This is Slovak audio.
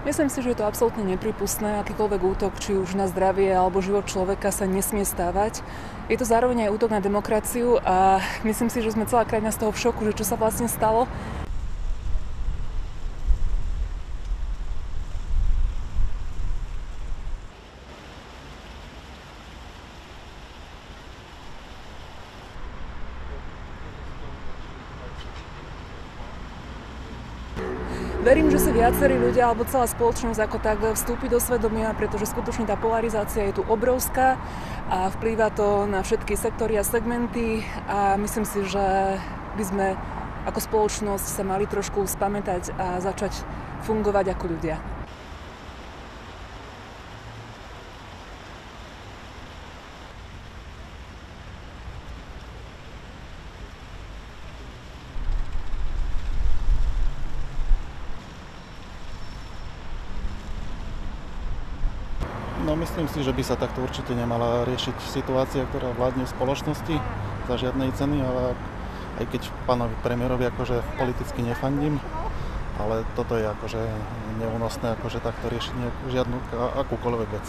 Myslím si, že je to absolútne neprípustné. Akýkoľvek útok, či už na zdravie alebo život človeka, sa nesmie stávať. Je to zároveň aj útok na demokraciu a myslím si, že sme celá krajina z toho v šoku, že čo sa vlastne stalo. Verím, že si viacerí ľudia alebo celá spoločnosť ako tak vstúpi do svedomia, pretože skutočne tá polarizácia je tu obrovská a vplýva to na všetky sektory a segmenty a myslím si, že by sme ako spoločnosť sa mali trošku spamätať a začať fungovať ako ľudia. No myslím si, že by sa takto určite nemala riešiť situácia, ktorá vládne v spoločnosti za žiadnej ceny, ale aj keď pánovi premiérovi akože politicky nefandím, ale toto je akože neúnosné akože takto riešiť žiadnu akúkoľvek vec.